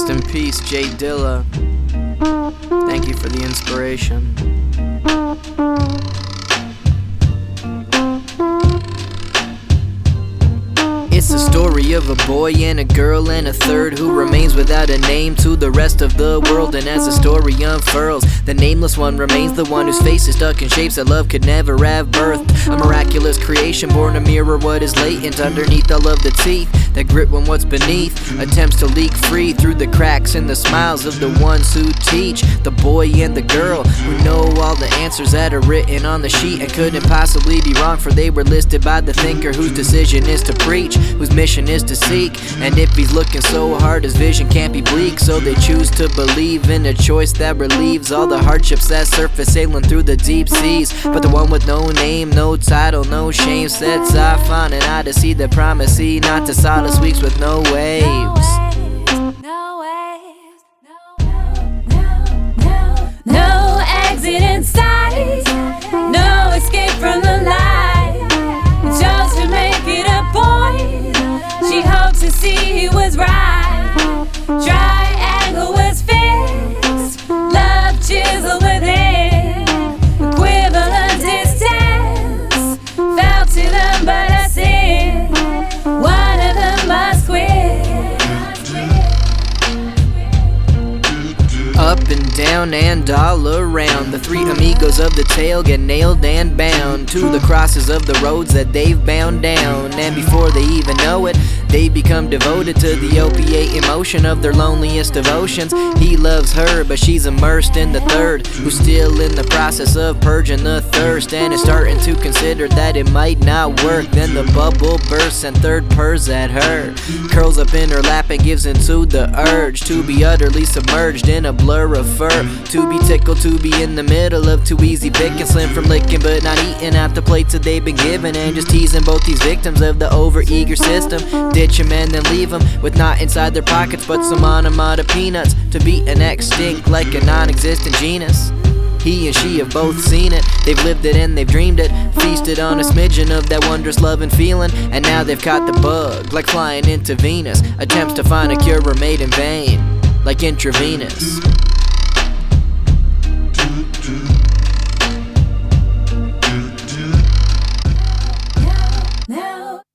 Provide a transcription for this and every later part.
Rest in peace, J Dilla. Thank you for the inspiration. It's the story of a boy and a girl and a third who remains without a name to the rest of the world. And as the story unfurls, the nameless one remains the one whose face is stuck in shapes that love could never have birthed. A miraculous creation born to mirror what is latent underneath all of the teeth that grit when what's beneath attempts to leak free through the cracks in the smiles of the ones who teach. The boy and the girl who know all the answers that are written on the sheet and couldn't possibly be wrong, for they were listed by the thinker whose decision is to preach, whose mission is to seek. And if he's looking so hard, his vision can't be bleak, so they choose to believe in a choice that relieves all the hardships that surface sailing through the deep seas. But the one with no name, no title, no shame sets off on an odyssey that promises not to solace weeks with no waves. No exit in sight, no escape from the light. Chose to make it a point, she hoped to see he was right. Triangle was fixed, love chiseled within. Equivalent distance, felt to them but a sin. One of them must quit. Up and down and all around, the three amigos of the tale get nailed and bound to the crosses of the roads that they've bound down. And before they even know it, they become devoted to the opiate emotion of their loneliest devotions. He loves her, but she's immersed in the third, who's still in the process of purging the thirst and is starting to consider that it might not work. Then the bubble bursts and third purrs at her, curls up in her lap and gives into the urge to be utterly submerged in a blur of fur, to be tickled, to be in the middle of too easy picking, slim from licking but not eating out the plates that they've been given, and just teasing both these victims of the over-eager system. Ditch them and then leave them with not inside their pockets but some onomata peanuts to beat an extinct like a non-existent genus. He and she have both seen it, they've lived it and they've dreamed it, feasted on a smidgen of that wondrous love and feeling, and now they've caught the bug like flying into Venus. Attempts to find a cure were made in vain, like intravenous.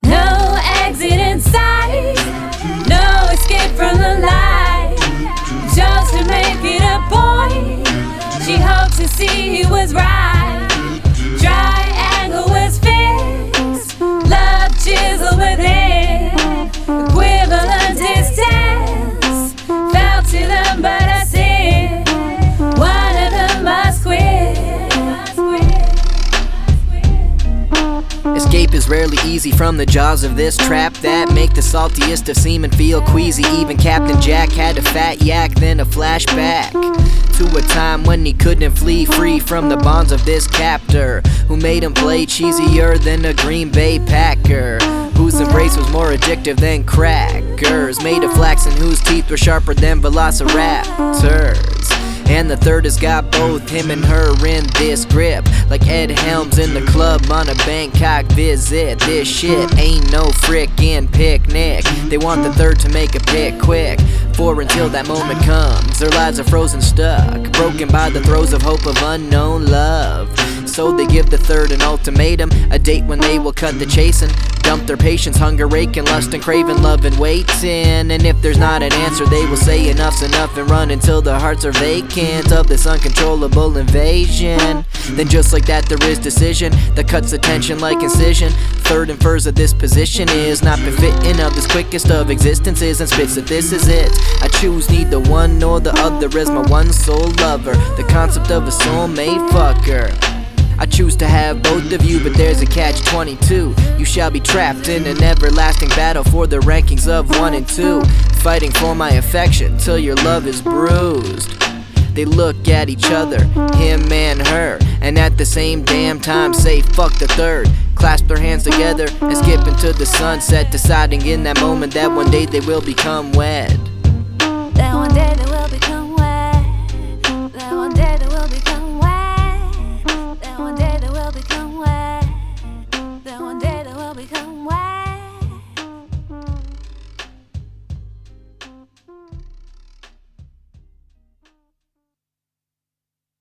No exit in sight, no escape from the light. Chose to make it a point, she hoped to see he was right. Triangle was fixed, love chiseled within. Equivalent distance, felt to them but a sin. One of them must quit. Escape is rarely easy from the jaws of this trap that make the saltiest of seamen feel queasy. Even Captain Jack had a fat yak, then a flashback to a time when he couldn't flee free from the bonds of this captor, who made him play cheesier than a Green Bay Packer, whose embrace was more addictive than crackers, made of flax and whose teeth were sharper than velociraptors. And the third has got both him and her in this grip, like Ed Helms in the club on a Bangkok visit. This shit ain't no frickin' picnic. They want the third to make a pick quick, for until that moment comes, their lives are frozen stuck, broken by the throes of hope of unknown love. So they give the third an ultimatum, a date when they will cut the chasing, dump their patience, hunger, aching, lust and craving, love and waiting. And if there's not an answer, they will say enough's enough and run until their hearts are vacant of this uncontrollable invasion. Then just like that there is decision that cuts the tension like incision. Third infers that this position is not befitting of this quickest of existences, and spits that this is it. I choose neither one nor the other as my one soul lover, the concept of a soulmate fucker. I choose to have both of you, but there's a catch-22. You shall be trapped in an everlasting battle for the rankings of 1 and 2, fighting for my affection till your love is bruised. They look at each other, him and her, and at the same damn time say fuck the third. Clasp their hands together and skip into the sunset, deciding in that moment that one day they will become wed.